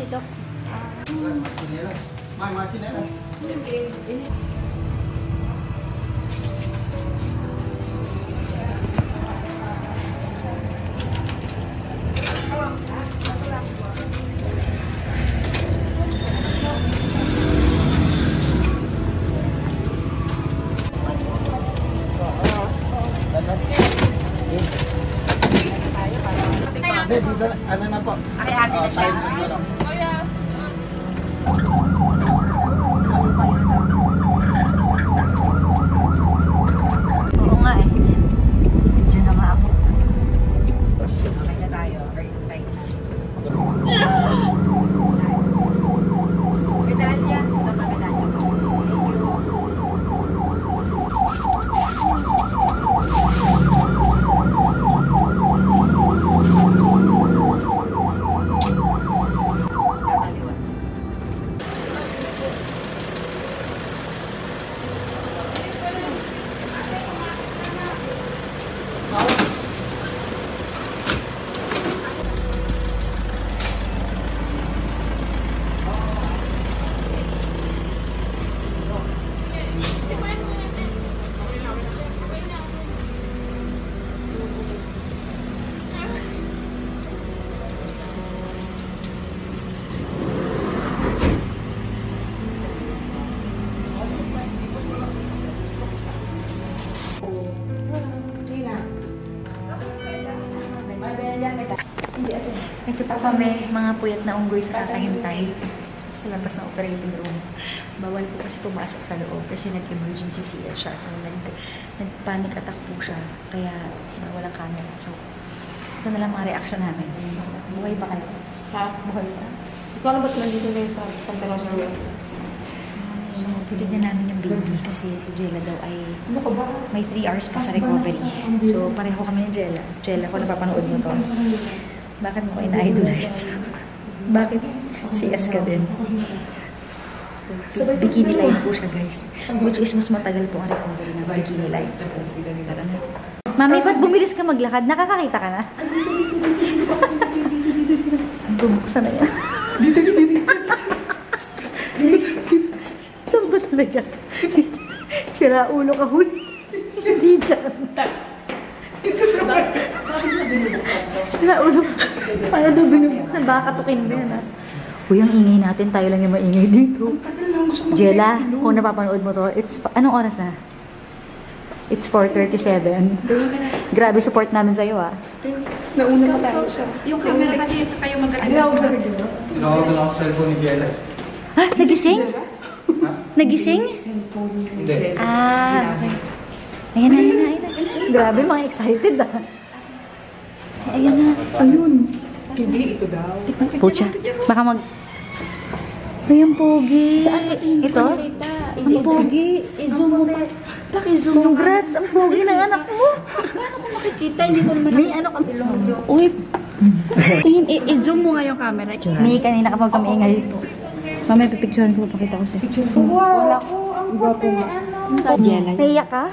si Doc. Dito, ano na po? Hati na siya. Oo nga eh. Medyo na nga ako. Okay na tayo. Are you excited? Medalya. Ito pa medalya ko. Thank you. Ito po kami, mga puyat na unggoy sa kakahintay sa labas ng operating room. Bawal po kasi pumasok sa loob kasi nag-emergency siya. So, nag-panic attack po siya. Kaya, walang camera. So, ito na lang mga reaction namin. Buhay ba kayo? Ha? Buhay ba? Ikaw na ba't nandito na sa Santa Rosa Road? So, titignan namin yung baby kasi si Jella daw ay Ano ka ba? may 3 hours pa sa recovery. So, pareho kami ni Jella. Jella, kung napapanood mo to, bakit mo ko ina-idolize? Bakit CS ka din? So, bikini live po siya, guys. Which is mas matagal po ang recovery ng bikini live. So, tara na. Mami, ba't bumilis ka maglakad? Nakakakita ka na? Bumuksan na yan. Saan ba talaga? Sira ulo ka huli. Hindi dyan. Sira ulo ka. Para daw binubuksan. Baka katukin mo yan, ha? Uy, ang ingay natin. Tayo lang yung maingay dito. Jella, kung napapanood mo to, anong oras na? It's 4:37. Grabe support namin sa'yo, ha? Nauna pa tayo sa... Yung camera kasi kayo mag-alala. Tinawag na ako sa cellphone ni Jella. Ha? Nagising? Nagising? Hindi. Ah, okay. Ayan na. Grabe, mga excited, ha? Ayan na. Ayun. Hindi, ito daw. Pucha, baka mag... Ay, ang pogi. Ito? Ang pogi. I-zoom mo pa. Paki-zoom mo. Congrats, ang pogi ng anak mo. Paano ko makikita? Hindi ko naman May ano ka. Uy, tingin, i-zoom mo nga yung camera. May kanina kapag kami ingay. Mamaya pipicturean ko, papakita ko sa'yo. Wala ko. Ang gwapo nga. Sa Jella. Naiyak ka?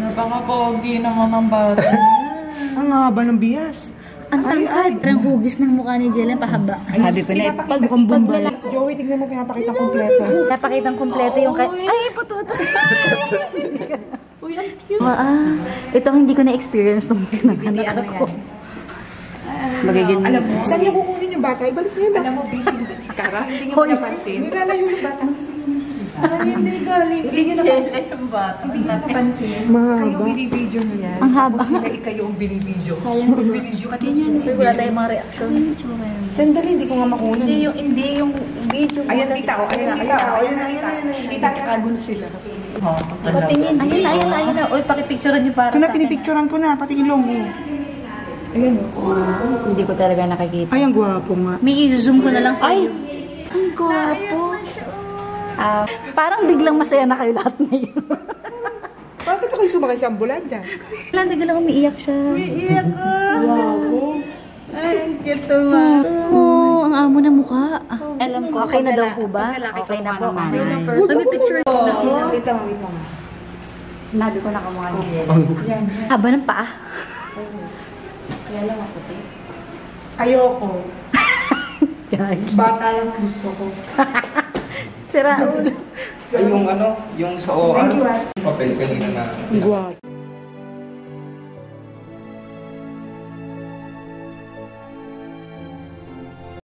Napaka-pogi naman ang bata. Ang haba ng biyas. Ang tangkad. Ang hugis ng mukha ni Jella, pahaba. Sabi ko na, Pag mukhang bumbal. Joey, tignan mo pinapakita kompleto. Napakitang kompleto yung Ay, patuto. Ito hindi ko na-experience nung nanganak ako. magiging... Alam mo, saan niya kukunin yung bata? Ibalik niya yung bata. Alam mo, busy. Kara, hindi niyo napansin. Nilalayo yung bata. Hindi galing. Hindi niyo napansin yung bata. Hindi niyo napansin. Kayo binibideo nyo yan. Ang haba. Sila ikayo ang binibideo. Sayang yung binibideo. Kasi yan. Wala tayong mga reaction. Sandali, hindi ko nga makunan. Hindi yung video. Ayan, kita ko. Ayan, kita ko. Kita, kakagulo sila. Patingin. Ayun na. Uy, pakipicturean niyo para Ito na, pinipicturean ko na. Pati ilong. Ayan o. Hindi ko talaga nakikita. Ay, ang gwapo nga. May i-zoom ko na lang. Ay! Ang gwapo. Parang biglang masaya na kayo lahat ngayon. Bakit ako yung sumakay sa ambulansya? Lang, biglang umiiyak siya. Iiyak ko. Wow. Ay, cute naman. Oo, ang amo na mukha. Alam ko. Okay na daw po ba? Okay na po. So, may picture Wait lang. Sinabi ko na kamukha niya. Haba ng paa. Kaya lang ako. Ayoko. Guys. Bata lang gusto ko. Sira ulo. Ay, yung ano, yung sa OR. Thank you, ah. Papel kanina na. Guwag.